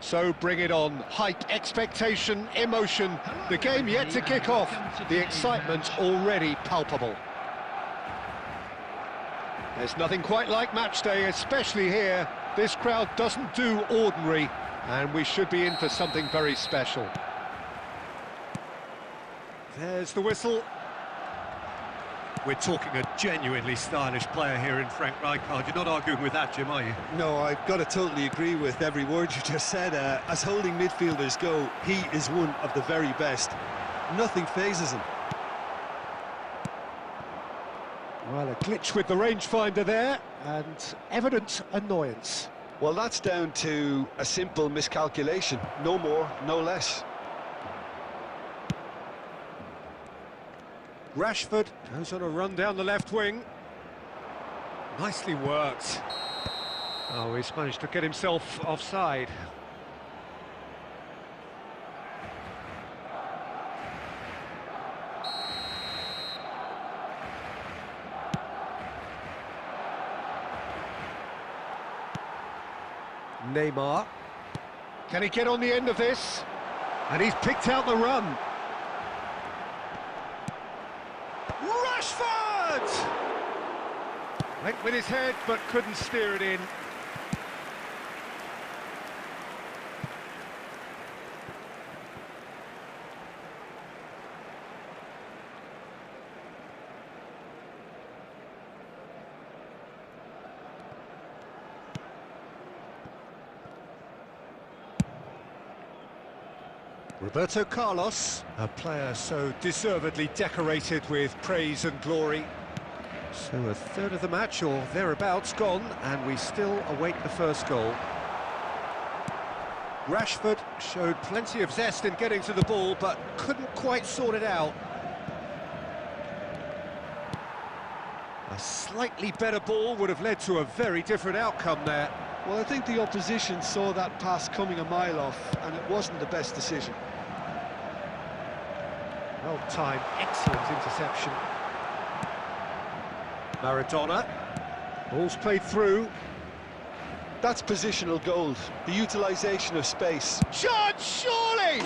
So bring it on. Hype, expectation, emotion. The game yet to kick off. The excitement already palpable. There's nothing quite like match day, especially here. This crowd doesn't do ordinary, and we should be in for something very special. There's the whistle. We're talking a genuinely stylish player here in Frank Rijkaard. You're not arguing with that, Jim, are you? No, I've got to totally agree with every word you just said. As holding midfielders go, he is one of the very best. Nothing phases him. Well, a glitch with the rangefinder there, and evident annoyance. Well, that's down to a simple miscalculation. No more, no less. Rashford goes on a run down the left wing. Nicely worked. Oh, he's managed to get himself offside. Neymar. Can he get on the end of this? And he's picked out the run. Rashford! Went with his head, but couldn't steer it in. Roberto Carlos, a player so deservedly decorated with praise and glory. So a third of the match, or thereabouts, gone, and we still await the first goal. Rashford showed plenty of zest in getting to the ball, but couldn't quite sort it out. A slightly better ball would have led to a very different outcome there. Well, I think the opposition saw that pass coming a mile off, and it wasn't the best decision. Well timed, excellent interception. Maradona, ball's played through. That's positional gold, the utilisation of space. Shot, surely!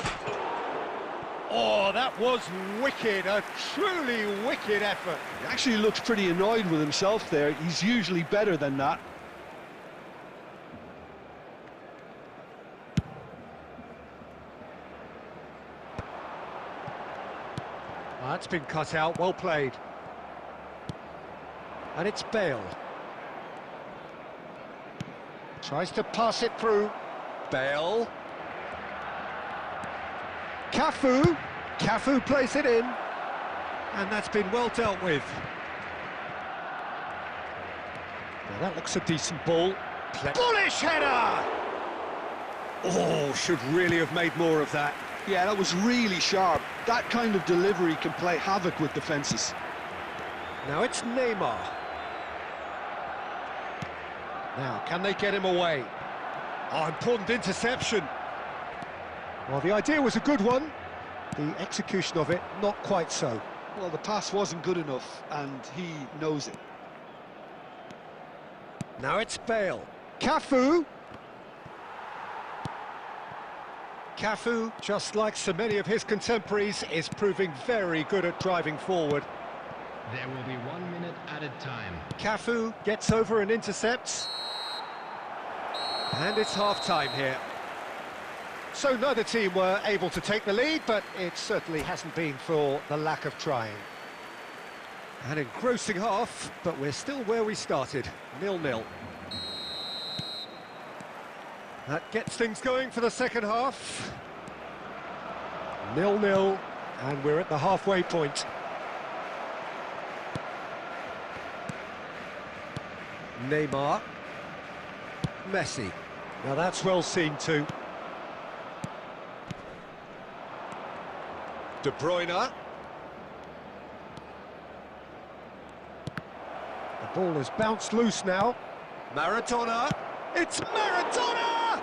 Oh, that was wicked, a truly wicked effort. He actually looks pretty annoyed with himself there. He's usually better than that. That's been cut out, well played. And it's Bale. Tries to pass it through. Bale. Cafu. Cafu plays it in. And that's been well dealt with. Well, that looks a decent ball. Bullish header! Oh, should really have made more of that. Yeah, that was really sharp. That kind of delivery can play havoc with defences. Now it's Neymar. Now, can they get him away? Oh, important interception. Well, the idea was a good one. The execution of it, not quite so. Well, the pass wasn't good enough, and he knows it. Now it's Bale. Cafu. Cafu, just like so many of his contemporaries, is proving very good at driving forward. There will be 1 minute added time. Cafu gets over and intercepts. And it's half-time here. So neither team were able to take the lead, but it certainly hasn't been for the lack of trying. An engrossing half, but we're still where we started, 0-0. That gets things going for the second half. 0-0, and we're at the halfway point. Neymar. Messi. Now that's well seen too. De Bruyne. The ball has bounced loose now. Maradona. It's Maradona!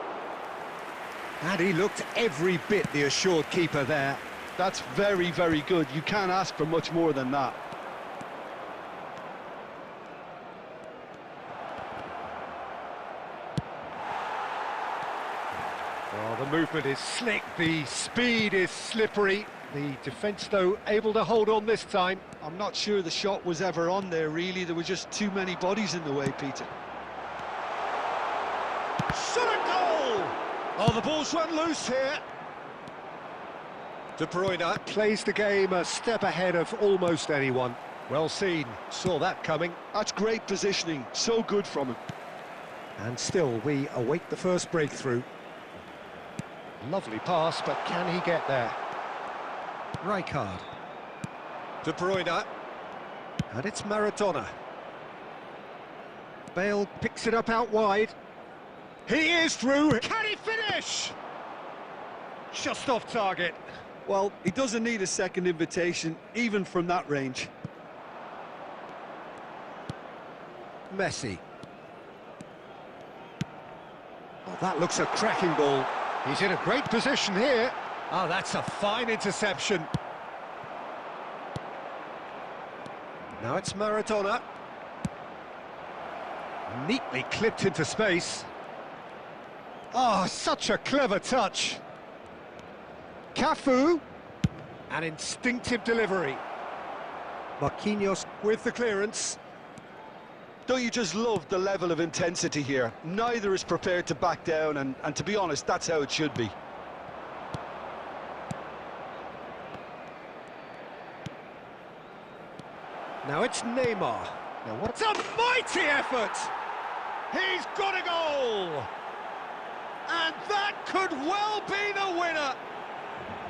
And he looked every bit the assured keeper there. That's very, very good. You can't ask for much more than that. Well, The movement is slick, the speed is slippery. The defence, though, able to hold on this time. I'm not sure the shot was ever on there, really. There were just too many bodies in the way, Peter. Shot a goal! Oh, the ball's run loose here. De Bruyne plays the game a step ahead of almost anyone. Well seen, saw that coming. That's great positioning, so good from him. And still, we await the first breakthrough. Lovely pass, but can he get there? Rijkaard. De Bruyne. And it's Maradona. Bale picks it up out wide. He is through. Can he finish? Just off target. Well, he doesn't need a second invitation, even from that range. Messi. Oh, that looks a cracking ball. He's in a great position here. Oh, that's a fine interception. Now it's Maradona. Neatly clipped into space. Oh, such a clever touch. Cafu. An instinctive delivery. Marquinhos with the clearance. Don't you just love the level of intensity here? Neither is prepared to back down, and to be honest, that's how it should be. Now it's Neymar. Now what's a mighty effort! He's got a goal! And that could well be the winner!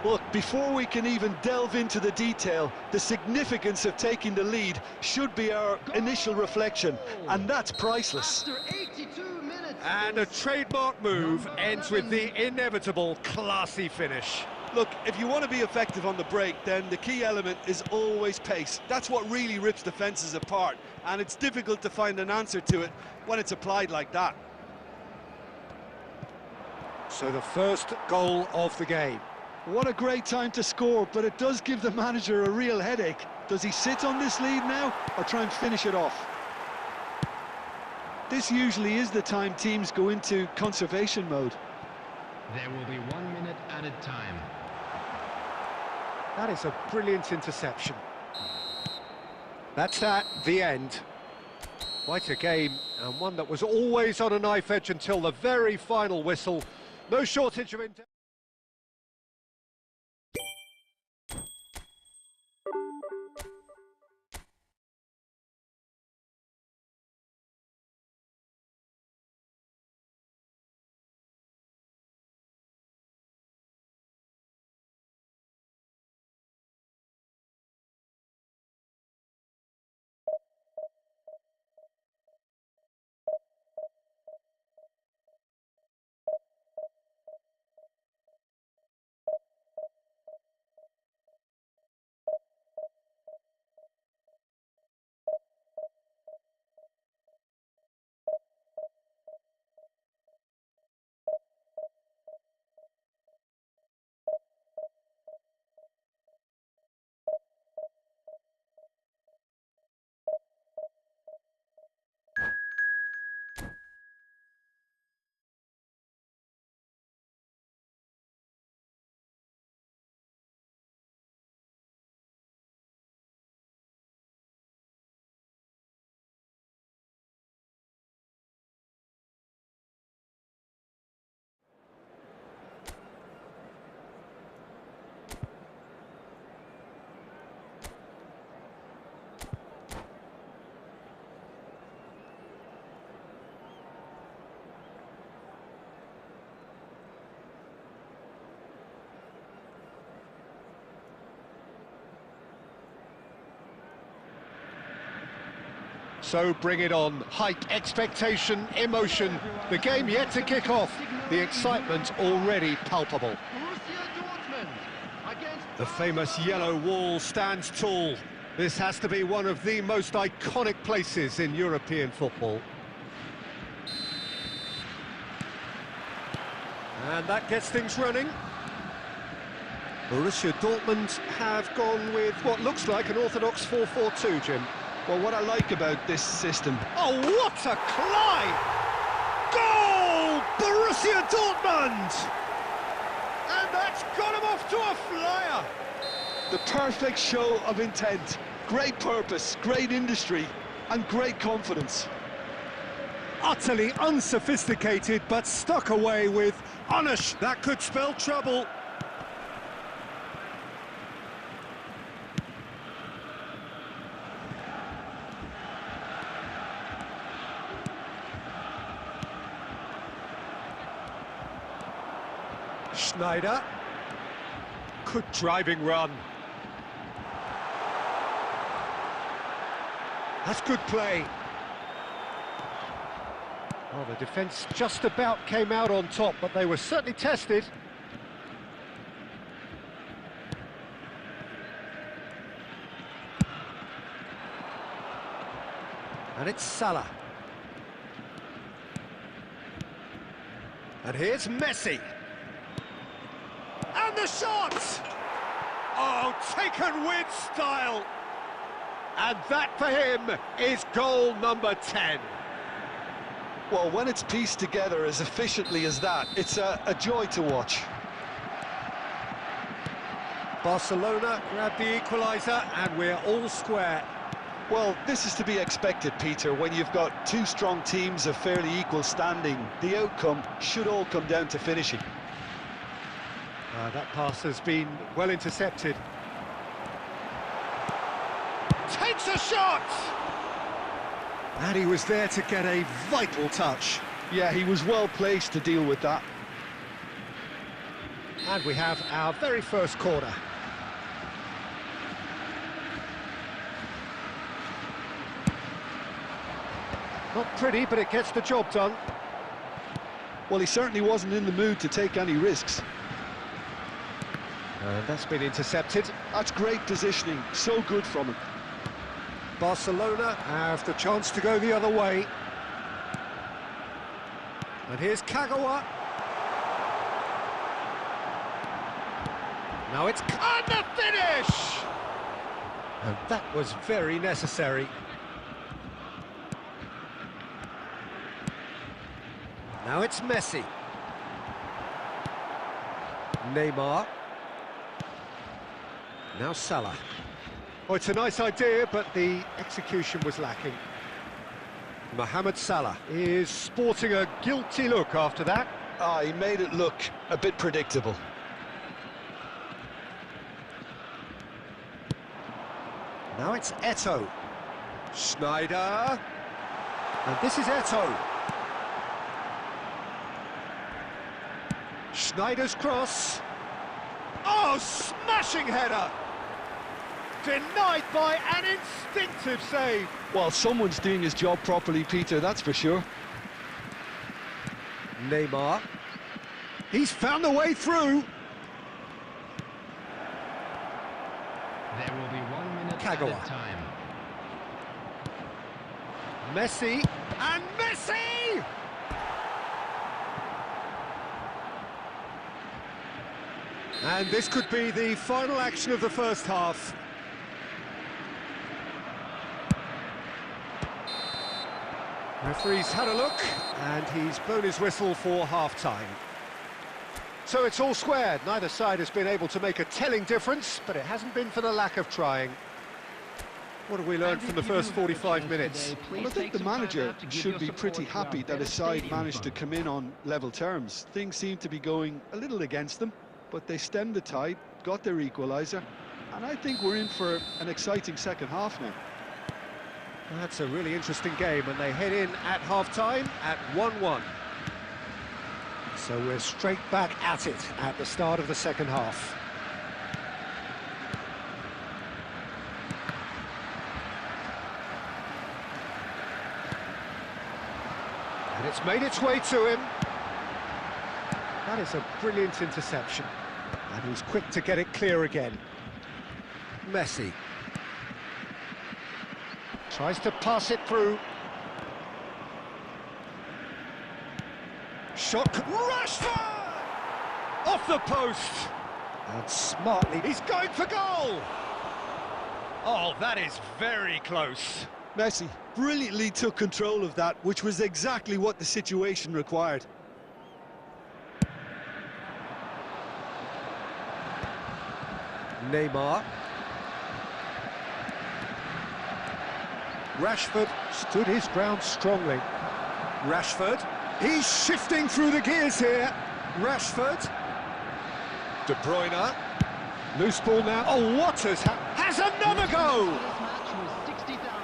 Look, before we can even delve into the detail, the significance of taking the lead should be our initial reflection, and that's priceless. After 82 minutes. And a trademark move ends with the inevitable classy finish. Look, if you want to be effective on the break, then the key element is always pace. That's what really rips defences apart, and it's difficult to find an answer to it when it's applied like that. So the first goal of the game. What a great time to score, but it does give the manager a real headache. Does he sit on this lead now, or try and finish it off? This usually is the time teams go into conservation mode. There will be 1 minute added time. That is a brilliant interception. That's that, the end. Quite a game, and one that was always on a knife edge until the very final whistle. No shortage of intent. So bring it on. Hype, expectation, emotion. The game yet to kick off. The excitement already palpable. The famous yellow wall stands tall. This has to be one of the most iconic places in European football. And that gets things running. Borussia Dortmund have gone with what looks like an orthodox 4-4-2, Jim. Well, what I like about this system... Oh, what a climb! Goal! Borussia Dortmund! got him off to a flyer! The perfect show of intent. Great purpose, great industry, and great confidence. Utterly unsophisticated, but stuck away with honest. That could spell trouble. Schneider. Good driving run. That's good play. Well, the defence just about came out on top, but they were certainly tested. And it's Salah. And here's Messi. And the shot! Oh, taken with style. And that for him is goal number 10. Well, when it's pieced together as efficiently as that, it's a joy to watch. Barcelona grab the equaliser, and we're all square. Well, this is to be expected, Peter. When you've got two strong teams of fairly equal standing, the outcome should all come down to finishing. That pass has been well intercepted. Takes a shot! And he was there to get a vital touch. Yeah, he was well placed to deal with that. And we have our very first corner. Not pretty, but it gets the job done. Well, he certainly wasn't in the mood to take any risks. And that's been intercepted. That's great positioning, so good from him. Barcelona have the chance to go the other way. And here's Kagawa. Now it's And the finish! And that was very necessary. Now it's Messi. Neymar. Now Salah. Oh, it's a nice idea, but the execution was lacking. Mohamed Salah is sporting a guilty look after that. Ah, he made it look a bit predictable. Now it's Eto'o. Schneider. And this is Eto'o. Schneider's cross. Oh, smashing header! Denied by an instinctive save. Well, someone's doing his job properly, Peter, that's for sure. Neymar. He's found the way through. There will be 1 minute Kagawa. added time. Messi. And Messi! And this could be the final action of the first half. Referee's had a look, and he's blown his whistle for half-time. So it's all square. Neither side has been able to make a telling difference, but it hasn't been for the lack of trying. What have we learned from the first 45 minutes? Well, I think the manager should be pretty happy that his side managed to come in on level terms. Things seem to be going a little against them, but they stemmed the tide, got their equaliser, and I think we're in for an exciting second half now. That's a really interesting game, and they head in at half-time at 1-1. So we're straight back at it at the start of the second half. And it's made its way to him. That is a brilliant interception. And he's quick to get it clear again. Messi. Tries to pass it through. Shot. Rashford! Off the post! And smartly. He's going for goal! Oh, that is very close. Messi brilliantly took control of that, which was exactly what the situation required. Neymar. Rashford stood his ground strongly. Rashford, he's shifting through the gears here. Rashford. De Bruyne. Loose ball now. Oh, Waters has another go!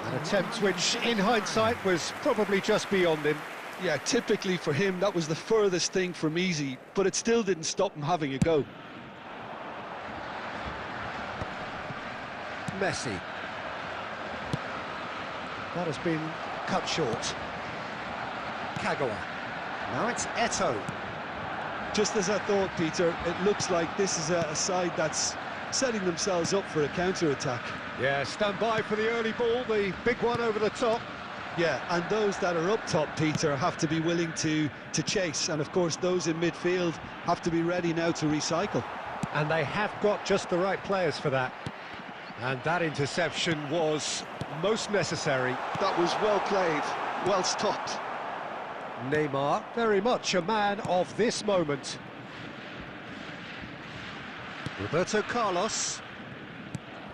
An attempt which, in hindsight, was probably just beyond him. Yeah, typically for him, that was the furthest thing from easy, but it still didn't stop him having a go. Messi. That has been cut short. Kagawa. Now it's Eto'o. Just as I thought, Peter, it looks like this is a side that's setting themselves up for a counter-attack. Yeah, stand by for the early ball, the big one over the top. Yeah, and those that are up top, Peter, have to be willing to chase, and of course those in midfield have to be ready now to recycle. And they have got just the right players for that. And that interception was most necessary. That was well played, well stopped. Neymar, very much a man of this moment. Roberto Carlos.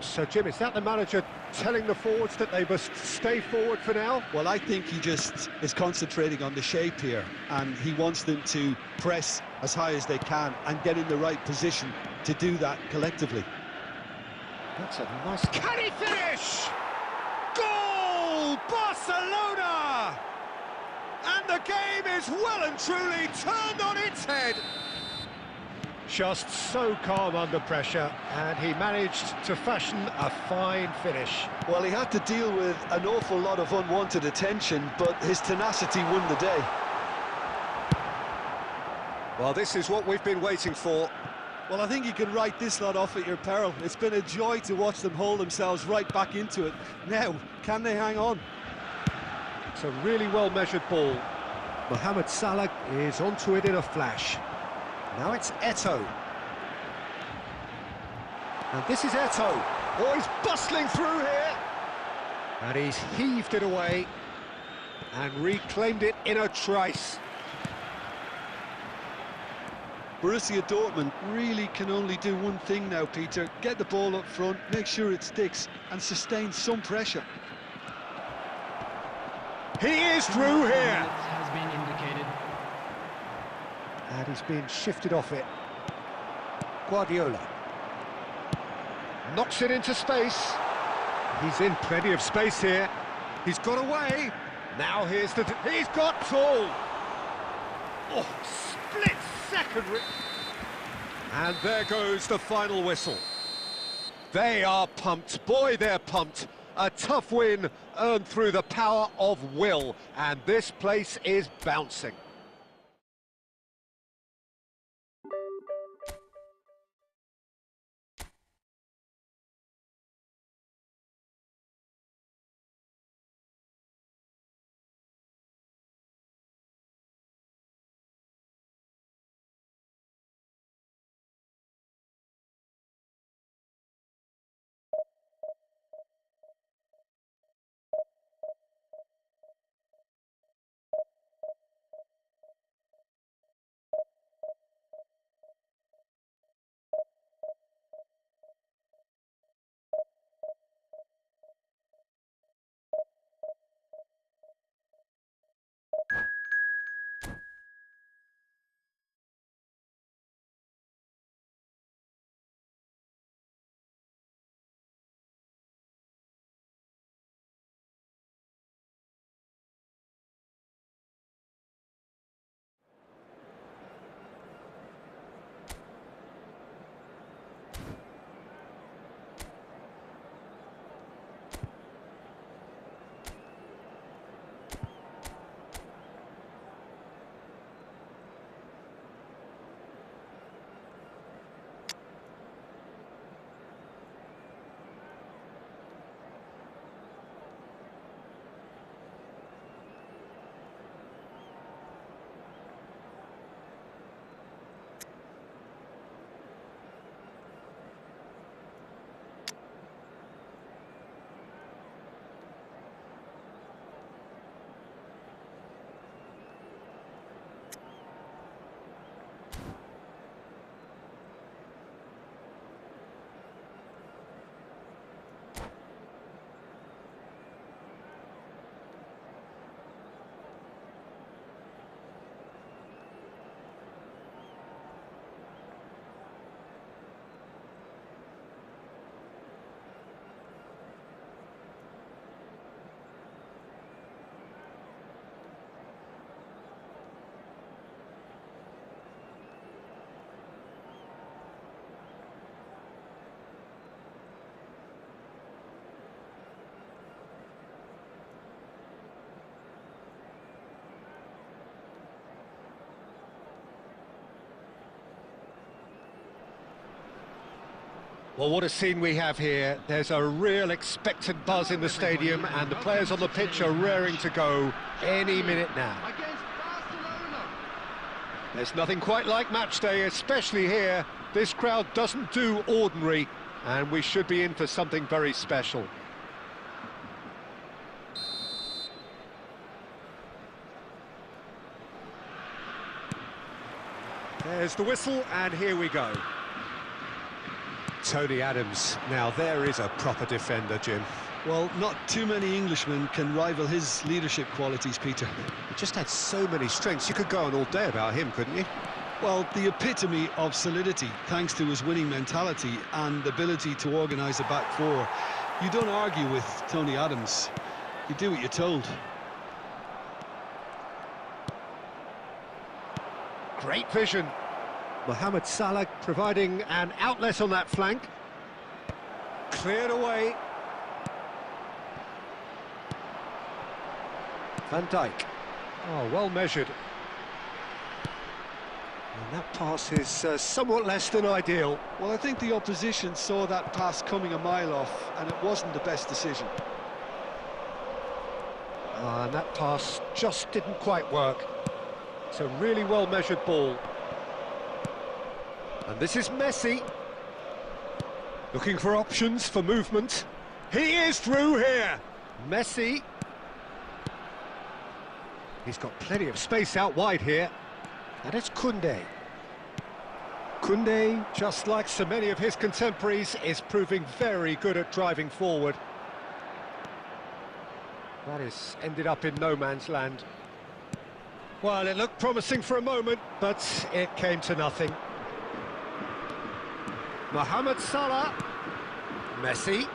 So, Jim, is that the manager telling the forwards that they must stay forward for now? Well, I think he just is concentrating on the shape here, and he wants them to press as high as they can and get in the right position to do that collectively. That's a nice... Can he finish? Goal! Barcelona! And the game is well and truly turned on its head. Just so calm under pressure, and he managed to fashion a fine finish. Well, he had to deal with an awful lot of unwanted attention, but his tenacity won the day. Well, this is what we've been waiting for. Well, I think you can write this lot off at your peril. It's been a joy to watch them hold themselves right back into it. Now, can they hang on? It's a really well-measured ball. Mohamed Salah is onto it in a flash. Now it's Eto'o. And this is Eto'o. Oh, he's bustling through here. And he's heaved it away and reclaimed it in a trice. Borussia Dortmund really can only do one thing now, Peter. Get the ball up front, make sure it sticks, and sustain some pressure. He is through here. Has been indicated. And he's been shifted off it. Guardiola. Knocks it into space. He's in plenty of space here. He's got away. Now here's the... He's got tall. Oh, split second. And there goes the final whistle. They are pumped. Boy, they're pumped. A tough win earned through the power of will. And this place is bouncing. Well, what a scene we have here. There's a real expectant buzz in the stadium, and the players on the pitch are raring to go any minute now. There's nothing quite like match day, especially here. This crowd doesn't do ordinary, and we should be in for something very special. There's the whistle, and here we go. Tony Adams. Now, there is a proper defender, Jim. Well, not too many Englishmen can rival his leadership qualities, Peter. He just had so many strengths. You could go on all day about him, couldn't you? Well, the epitome of solidity, thanks to his winning mentality and ability to organise a back four. You don't argue with Tony Adams. You do what you're told. Great vision. Mohamed Salah providing an outlet on that flank. Cleared away. Van Dijk. Oh, well measured. And that pass is somewhat less than ideal. Well, I think the opposition saw that pass coming a mile off, and it wasn't the best decision. And that pass just didn't quite work. It's a really well-measured ball. And this is Messi. Looking for options for movement. He is through here. Messi. He's got plenty of space out wide here. And it's Koundé. Koundé, just like so many of his contemporaries, is proving very good at driving forward. That has ended up in no man's land. Well, it looked promising for a moment, but it came to nothing. Mohamed Salah. Messi.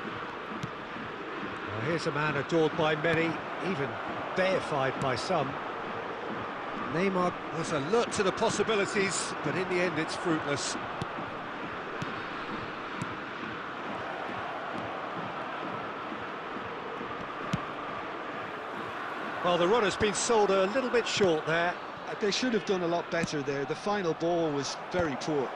Well, here's a man adored by many, even deified by some. Neymar was alert to the possibilities, but in the end it's fruitless. Well, the run has been sold a little bit short there. They should have done a lot better there. The final ball was very poor.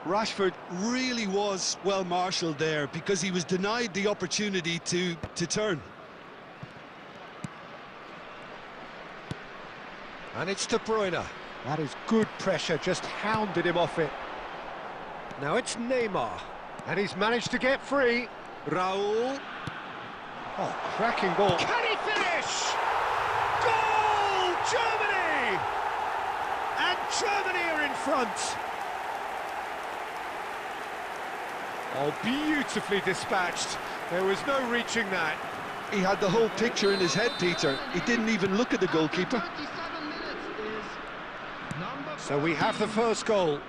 Rashford really was well marshalled there because he was denied the opportunity to turn. And it's De Bruyne. That is good pressure, just hounded him off it. Now it's Neymar, and he's managed to get free. Raul. Oh, cracking ball. Can he finish? Goal! Germany! And Germany are in front. Oh, beautifully dispatched. There was no reaching that. He had the whole picture in his head, Peter. He didn't even look at the goalkeeper. So we have the first goal.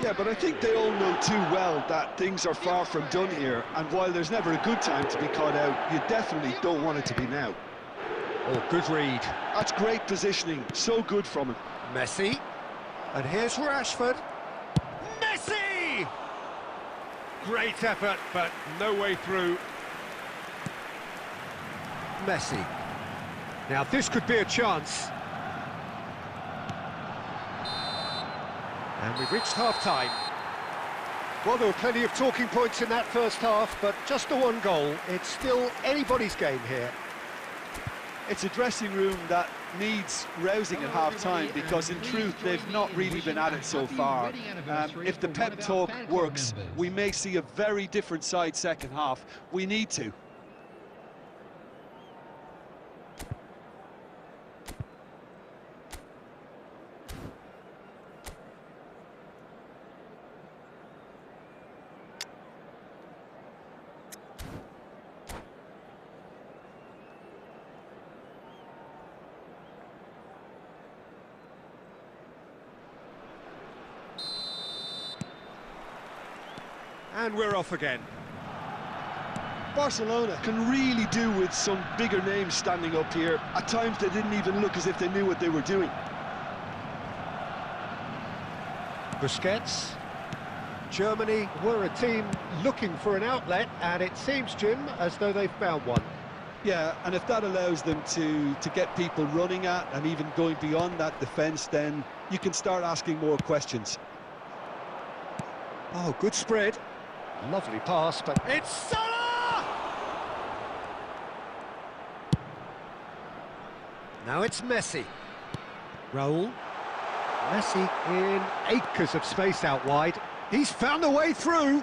Yeah, but I think they all know too well that things are far from done here, and while there's never a good time to be caught out, you definitely don't want it to be now. Oh, good read. That's great positioning, so good from him. Messi. And here's Rashford. Messi! Great effort, but no way through. Messi. Now this could be a chance. And we've reached half-time. Well, there were plenty of talking points in that first half, but just the one goal. It's still anybody's game here. It's a dressing room that needs rousing at half-time because, in truth, they've not really been at it so far. If the pep talk works, we may see a very different side second half. We need to. And we're off again. Barcelona can really do with some bigger names standing up here. At times they didn't even look as if they knew what they were doing. Busquets. Germany were a team looking for an outlet, and it seems, Jim, as though they've found one. Yeah, and if that allows them to get people running at and even going beyond that defence, then you can start asking more questions. Oh, good spread. Lovely pass, but It's Salah! now it's Messi. Raul. Messi in acres of space out wide. He's found a way through.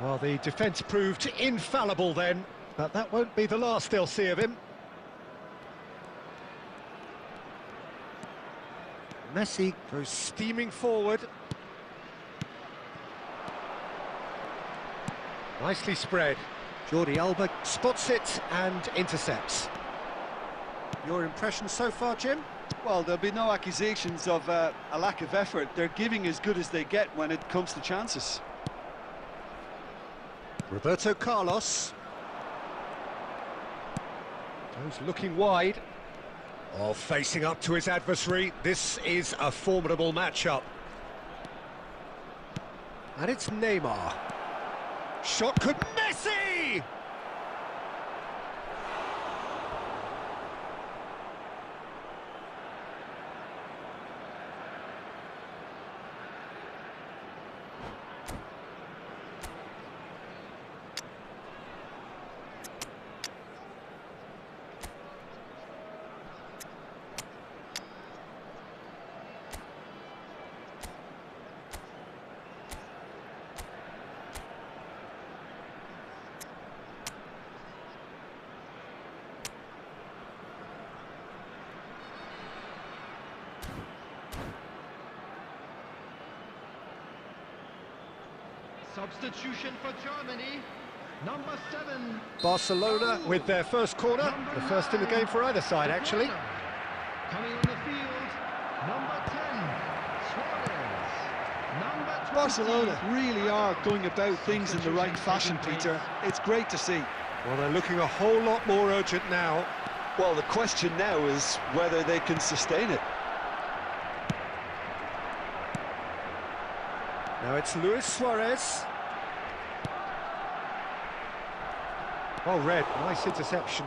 Well, the defence proved infallible then, but that won't be the last they'll see of him. Messi goes steaming forward. Nicely spread. Jordi Alba spots it and intercepts. Your impression so far, Jim? Well, there'll be no accusations of a lack of effort. They're giving as good as they get when it comes to chances. Roberto Carlos. Goes looking wide. Oh, facing up to his adversary. This is a formidable matchup. And it's Neymar. Shot could... Messi! Substitution for Germany, number 7. Barcelona with their first corner. The first in the game for either side, actually. Coming on the field, number 10, Suarez. Number 20. Barcelona really are going about things in the right fashion, Peter. It's great to see. Well, they're looking a whole lot more urgent now. Well, the question now is whether they can sustain it. Now it's Luis Suarez. Well read, nice interception.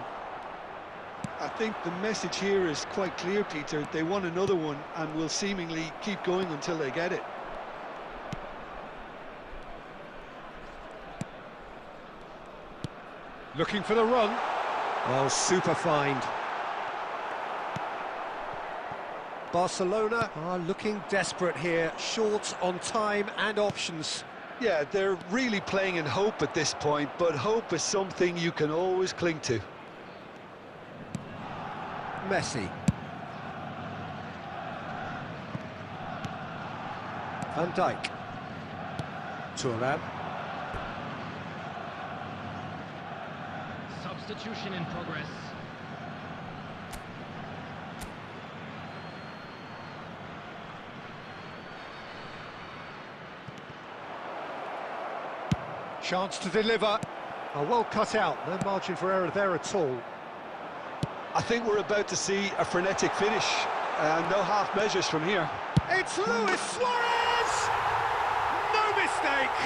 I think the message here is quite clear, Peter. They want another one and will seemingly keep going until they get it. Looking for the run. Oh, super find. Barcelona are looking desperate here, short on time and options. Yeah, they're really playing in hope at this point, but hope is something you can always cling to. Messi. Van Dijk. Thuram. Substitution in progress. Chance to deliver. Oh, well cut out, no margin for error there at all. I think we're about to see a frenetic finish, and no half measures from here. It's Luis Suarez! No mistake!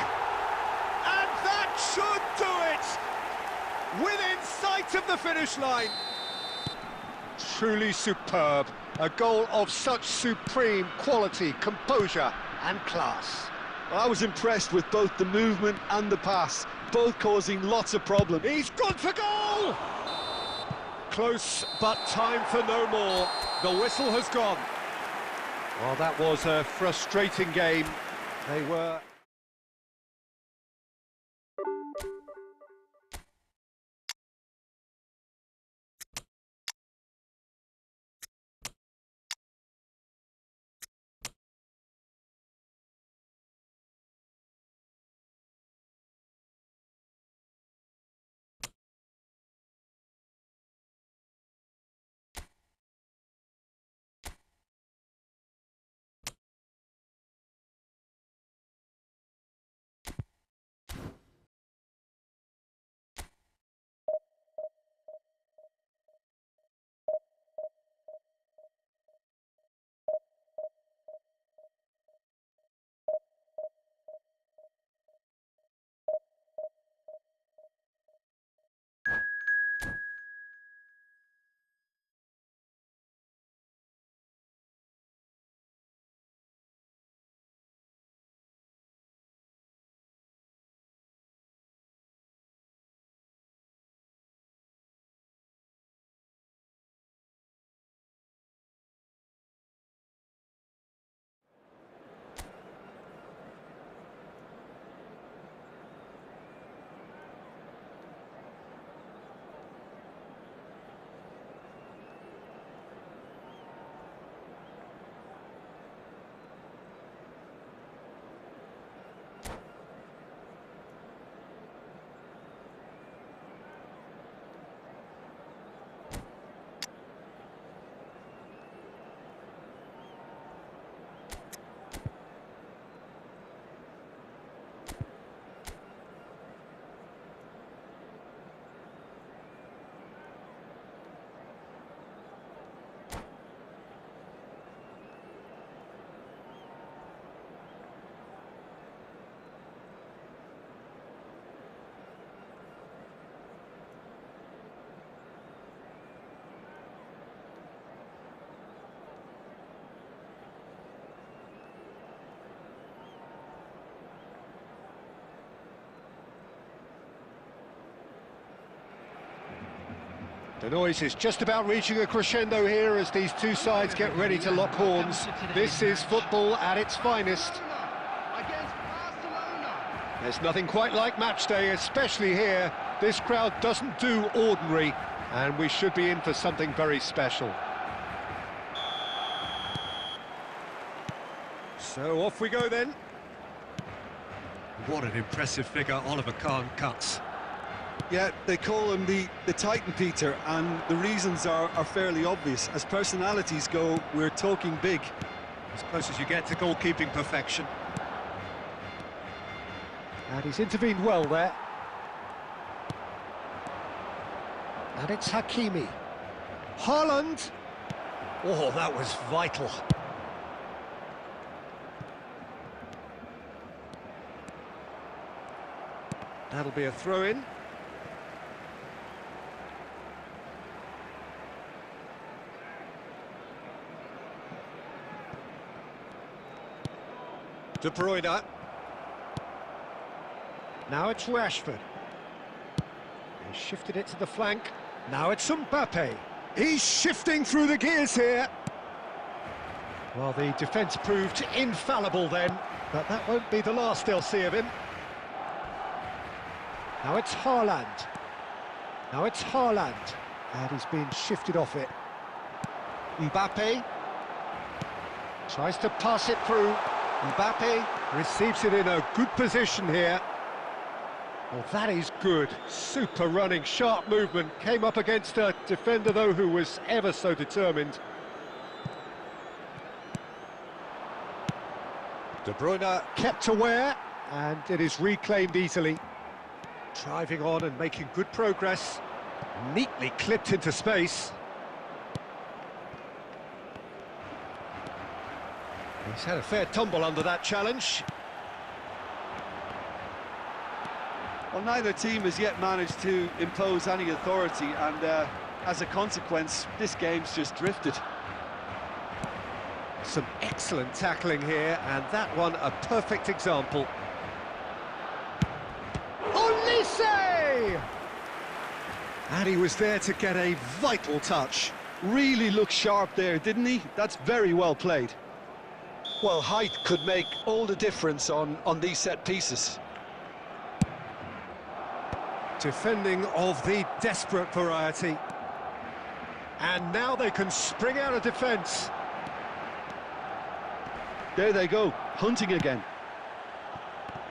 And that should do it! Within sight of the finish line. Truly superb. A goal of such supreme quality, composure and class. I was impressed with both the movement and the pass, both causing lots of problems. He's gone for goal! Close, but time for no more. The whistle has gone. Well, that was a frustrating game. They were... The noise is just about reaching a crescendo here as these two sides get ready to lock horns. This is football at its finest. Against Barcelona. There's nothing quite like match day, especially here. This crowd doesn't do ordinary, and we should be in for something very special. So off we go then. What an impressive figure Oliver Kahn cuts. Yeah, they call him the Titan, Peter, and the reasons are fairly obvious. As personalities go, we're talking big. As close as you get to goalkeeping perfection. And he's intervened well there. And it's Hakimi. Haaland! Oh, that was vital. That'll be a throw-in. De Bruyne. Now it's Rashford. He shifted it to the flank. Now it's Mbappe. He's shifting through the gears here. Well, the defence proved infallible then, but that won't be the last they'll see of him. Now it's Haaland. Now it's Haaland. And he's been shifted off it. Mbappe tries to pass it through. Mbappe receives it in a good position here. Well, that is good. Super running, sharp movement. Came up against a defender, though, who was ever so determined. De Bruyne kept aware, and it is reclaimed easily. Driving on and making good progress. Neatly clipped into space. He's had a fair tumble under that challenge. Well, neither team has yet managed to impose any authority, and as a consequence, this game's just drifted. Some excellent tackling here, and that one a perfect example. Olise! And he was there to get a vital touch. Really looked sharp there, didn't he? That's very well played. Well, height could make all the difference on these set pieces. Defending of the desperate variety. And now they can spring out of defence. There they go, hunting again.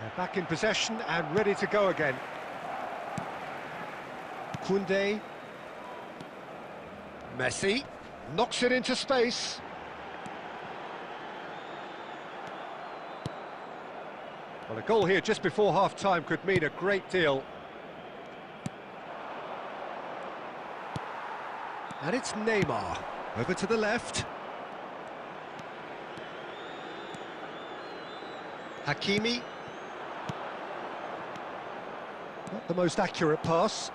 They're back in possession and ready to go again. Koundé. Messi knocks it into space. Well, a goal here just before half-time could mean a great deal. And it's Neymar. Over to the left. Hakimi. Not the most accurate pass.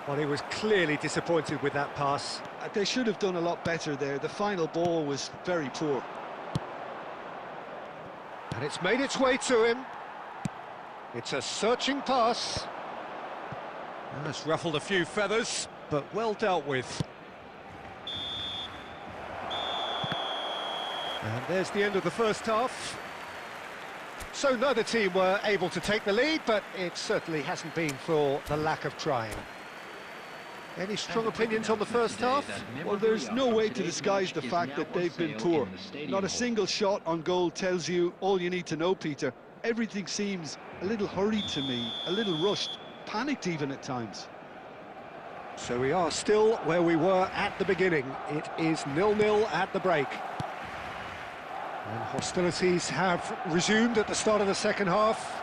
Well, he was clearly disappointed with that pass. They should have done a lot better there. The final ball was very poor. And it's made its way to him. It's a searching pass. And it's ruffled a few feathers, but well dealt with. And there's the end of the first half. So neither team were able to take the lead, but it certainly hasn't been for the lack of trying. Any strong opinions on the first half? Well, there's no way to disguise the fact that they've been poor. Not a single shot on goal tells you all you need to know, Peter. Everything seems a little hurried to me, a little rushed, panicked even at times. So we are still where we were at the beginning. It is 0-0 at the break. And hostilities have resumed at the start of the second half.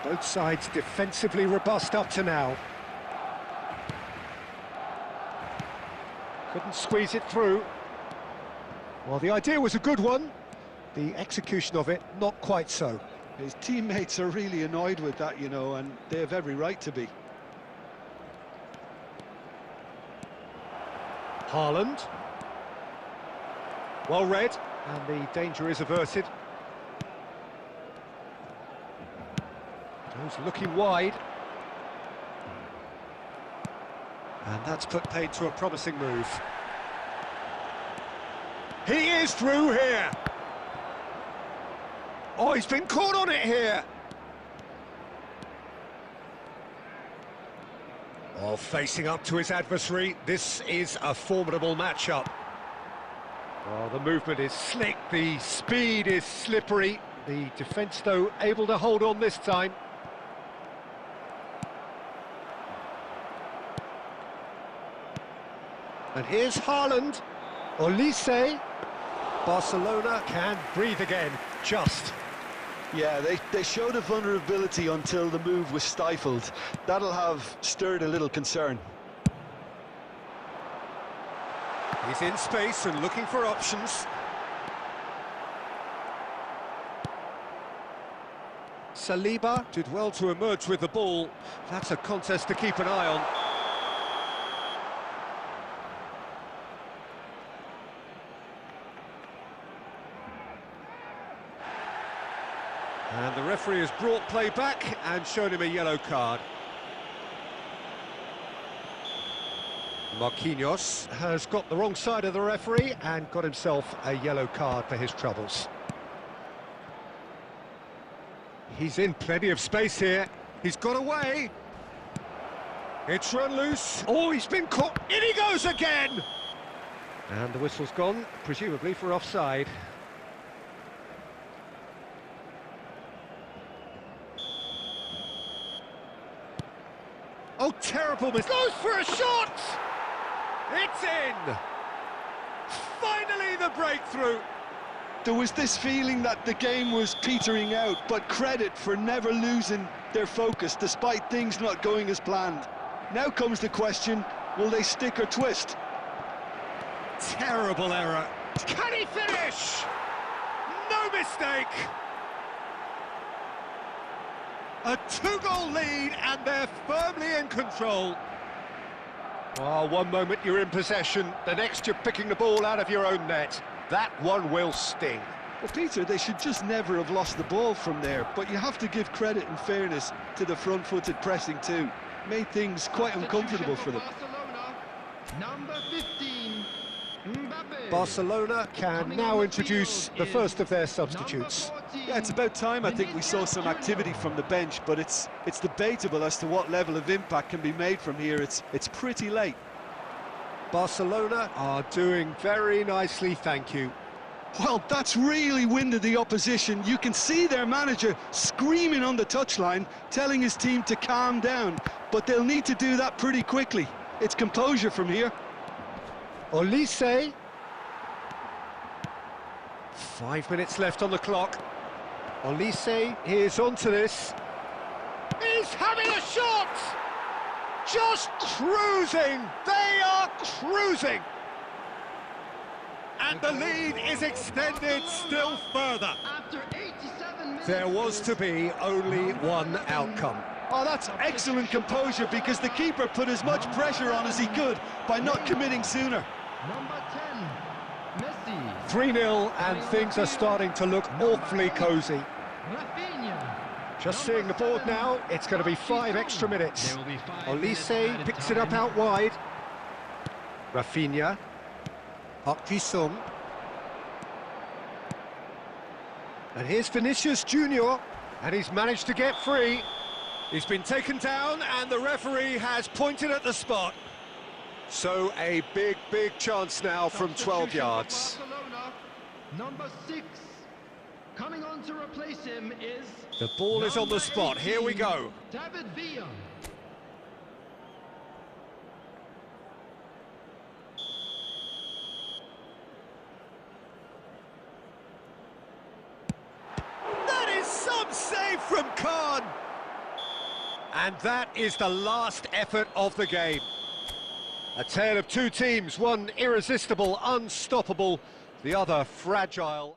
Both sides defensively robust up to now. Couldn't squeeze it through. Well, the idea was a good one. The execution of it, not quite so. His teammates are really annoyed with that, you know, and they have every right to be. Haaland. Well read, and the danger is averted. Goes looking wide. And that's put paid to a promising move. He is through here. Oh, he's been caught on it here. Oh, facing up to his adversary, this is a formidable matchup. Oh, the movement is slick, the speed is slippery. The defence, though, able to hold on this time. And here's Haaland. Olise. Barcelona can breathe again, just. Yeah, they showed a vulnerability until the move was stifled. That'll have stirred a little concern. He's in space and looking for options. Saliba did well to emerge with the ball. That's a contest to keep an eye on. And the referee has brought play back and shown him a yellow card. Marquinhos has got the wrong side of the referee and got himself a yellow card for his troubles. He's in plenty of space here. He's got away. It's run loose. Oh, he's been caught. In he goes again! And the whistle's gone, presumably for offside. Oh, terrible miss. Goes for a shot! It's in! Finally the breakthrough! There was this feeling that the game was petering out, but credit for never losing their focus despite things not going as planned. Now comes the question, will they stick or twist? Terrible error. Can he finish? No mistake! A two-goal lead and they're firmly in control. Oh, one moment you're in possession, the next you're picking the ball out of your own net. That one will sting. Well, Peter, they should just never have lost the ball from there, but you have to give credit and fairness to the front-footed pressing too. Made things quite uncomfortable for them. Barcelona, number 15, Mbappe. Barcelona can now introduce the first of their substitutes. Yeah, it's about time I think we saw some activity from the bench, but it's debatable as to what level of impact can be made from here. It's pretty late. Barcelona are doing very nicely, thank you. Well, that's really winded the opposition. You can see their manager screaming on the touchline, telling his team to calm down, but they'll need to do that pretty quickly. It's composure from here. Olise. 5 minutes left on the clock. Olise is onto this. He's having a shot! Just cruising! They are cruising! And the lead is extended still further. After 87 minutes. There was to be only one outcome. Oh, that's excellent composure because the keeper put as much pressure on as he could by not committing sooner. Number 10, Messi. 3-0 and things are starting to look awfully cosy. Rafinha. Just seeing the board now, it's going to be 5 extra minutes. Olise picks it up out wide. Rafinha. Park Ji-sung. And here's Vinicius Junior, and he's managed to get free. He's been taken down, and the referee has pointed at the spot. So a big, big chance now from 12 yards. Barcelona, number 6. Coming on to replace him is... The ball is on the spot. Here we go. David Villa. That is some save from Khan. And that is the last effort of the game. A tale of two teams, one irresistible, unstoppable, the other fragile.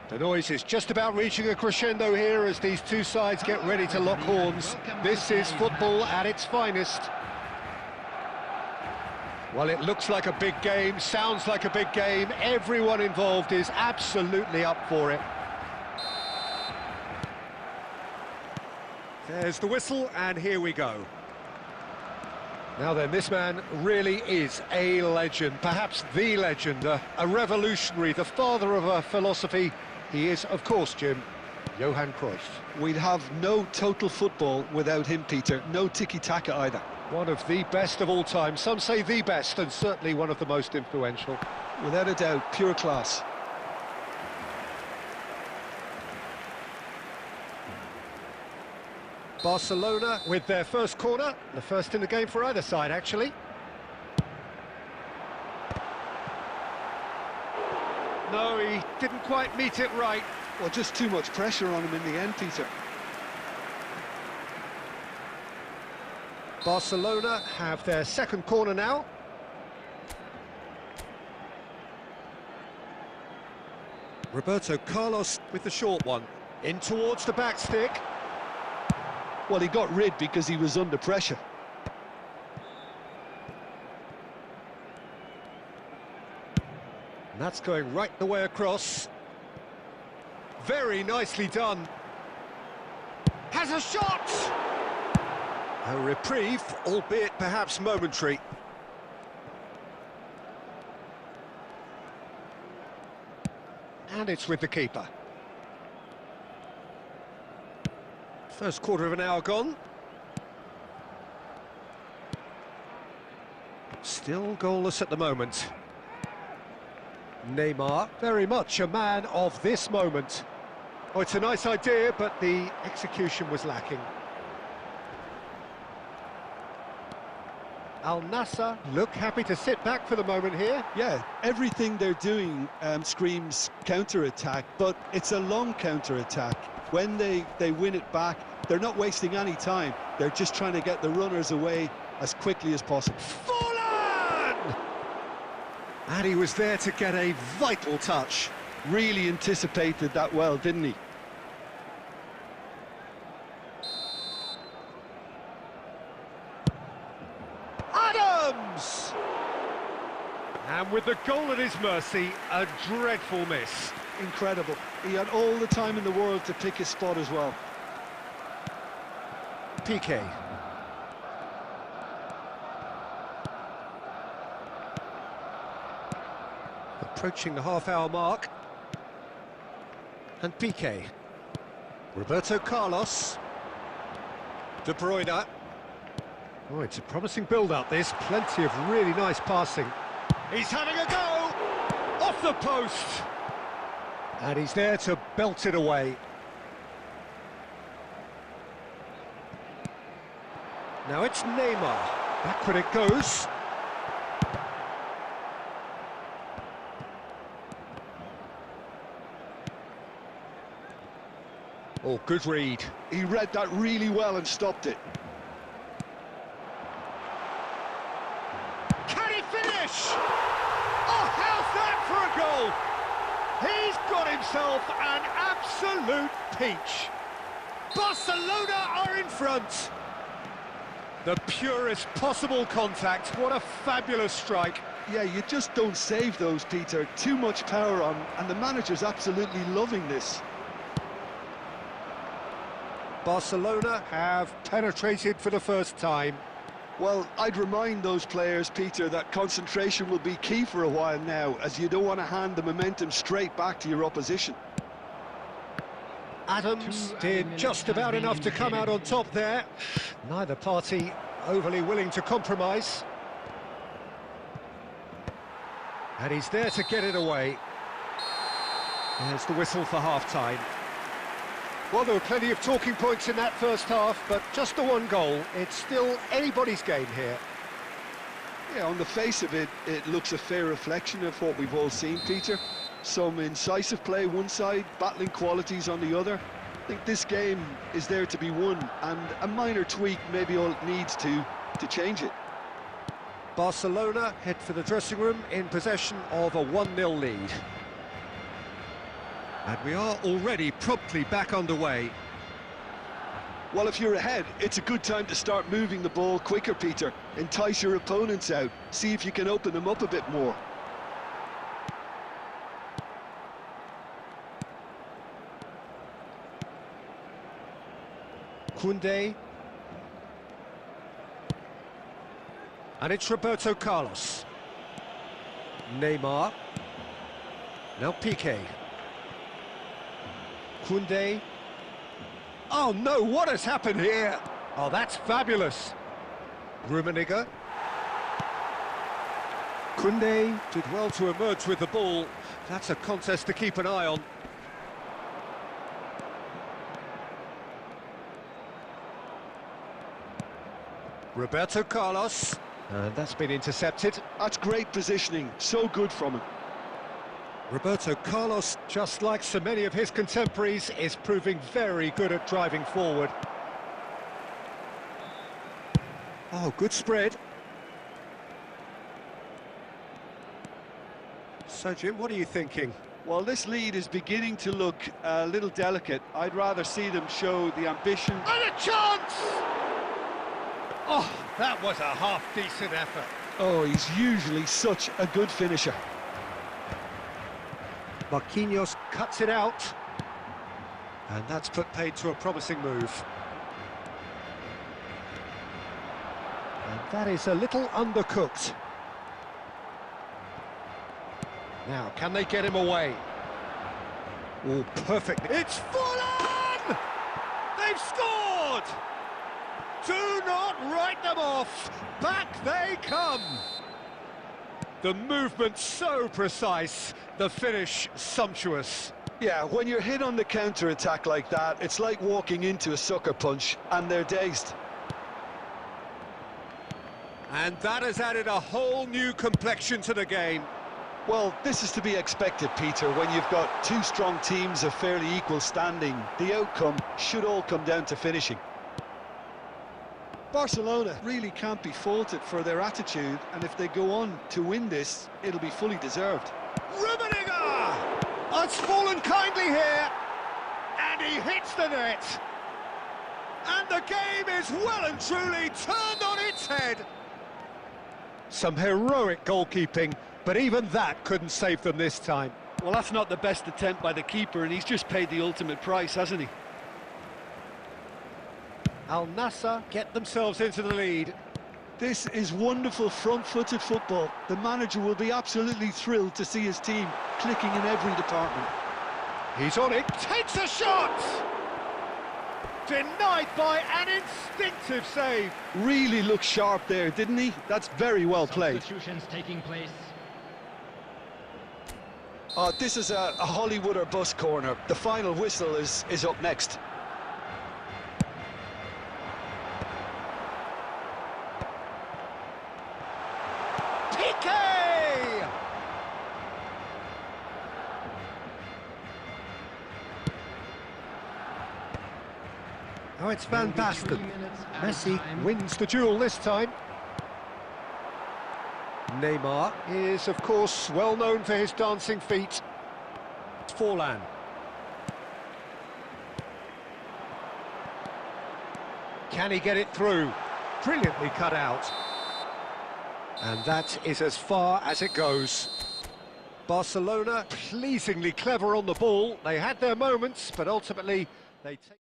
The noise is just about reaching a crescendo here as these two sides get ready to lock horns. This is football at its finest. Well, it looks like a big game, sounds like a big game. Everyone involved is absolutely up for it. There's the whistle, and here we go. Now then, this man really is a legend, perhaps the legend, a revolutionary, the father of a philosophy. He is, of course, Jim, Johan Cruyff. We'd have no total football without him, Peter. No tiki-taka either. One of the best of all time. Some say the best, and certainly one of the most influential. Without a doubt, pure class. Barcelona with their first corner, the first in the game for either side, actually. No, he didn't quite meet it right. Well, just too much pressure on him in the end, Peter. Barcelona have their second corner now. Roberto Carlos with the short one. In towards the back stick. Well, he got rid because he was under pressure. And that's going right the way across. Very nicely done. Has a shot! A reprieve, albeit perhaps momentary. And it's with the keeper. First quarter of an hour gone. Still goalless at the moment. Neymar, very much a man of this moment. Oh, it's a nice idea, but the execution was lacking. Al Nassr look happy to sit back for the moment here. Yeah, everything they're doing screams counter-attack, but it's a long counter-attack. When they win it back, they're not wasting any time. They're just trying to get the runners away as quickly as possible. And he was there to get a vital touch. Really anticipated that well, didn't he? Adams! And with the goal at his mercy, a dreadful miss. Incredible. He had all the time in the world to pick his spot as well. Piqué. Approaching the half-hour mark. And Piqué. Roberto Carlos. De Bruyne. Oh, it's a promising build-up, this. Plenty of really nice passing. He's having a go! Off the post! And he's there to belt it away. Now it's Neymar. Backward it goes. Oh, good read. He read that really well and stopped it. Can he finish? Oh, how's that for a goal? He's got himself an absolute peach. Barcelona are in front. The purest possible contact. What a fabulous strike. Yeah, you just don't save those, Peter. Too much power on, and the manager's absolutely loving this. Barcelona have penetrated for the first time. Well, I'd remind those players, Peter, that concentration will be key for a while now, as you don't want to hand the momentum straight back to your opposition. Adams did just about enough to come out on top there. Neither party overly willing to compromise. And he's there to get it away. There's the whistle for half-time. Well, there were plenty of talking points in that first half, but just the one goal. It's still anybody's game here. Yeah, on the face of it, it looks a fair reflection of what we've all seen, Peter. Some incisive play one side, battling qualities on the other. I think this game is there to be won, and a minor tweak maybe all it needs to change it. Barcelona head for the dressing room in possession of a 1-0 lead. And we are already promptly back underway. Well, if you're ahead, it's a good time to start moving the ball quicker, Peter. Entice your opponents out. See if you can open them up a bit more. Koundé. And it's Roberto Carlos. Neymar. Now Piqué. Koundé. Oh no, what has happened here? Oh, that's fabulous. Rummenigge. Koundé did well to emerge with the ball. That's a contest to keep an eye on. Roberto Carlos. And that's been intercepted. That's great positioning, so good from him. Roberto Carlos, just like so many of his contemporaries, is proving very good at driving forward. Oh, good spread. So, Jim, what are you thinking? Well, this lead is beginning to look a little delicate. I'd rather see them show the ambition. And a chance! Oh, that was a half-decent effort. Oh, he's usually such a good finisher. Marquinhos cuts it out. And that's put paid to a promising move. And that is a little undercooked. Now, can they get him away? Oh, perfect. It's Fulham! They've scored! Do not write them off. Back they come. The movement so precise, the finish sumptuous. Yeah, when you're hit on the counter-attack like that, it's like walking into a sucker punch, and they're dazed. And that has added a whole new complexion to the game. Well, this is to be expected, Peter, when you've got two strong teams of fairly equal standing. The outcome should all come down to finishing. Barcelona really can't be faulted for their attitude, and if they go on to win this, it'll be fully deserved. Rummenigge! It's fallen kindly here, and he hits the net. And the game is well and truly turned on its head. Some heroic goalkeeping, but even that couldn't save them this time. Well, that's not the best attempt by the keeper, and he's just paid the ultimate price, hasn't he? Al Nassr get themselves into the lead. This is wonderful front-footed football. The manager will be absolutely thrilled to see his team clicking in every department. He's on it. Takes a shot! Denied by an instinctive save. Really looked sharp there, didn't he? That's very well played. Substitutions taking place. Oh, this is a Hollywood or bust corner. The final whistle is up next. Piqué! Oh, it's Van Basten. 3 minutes added Messi time. wins the duel this time. Neymar is, of course, well known for his dancing feet. Forlan. Can he get it through? Brilliantly cut out. And that is as far as it goes. Barcelona pleasingly clever on the ball. They had their moments, but ultimately they take...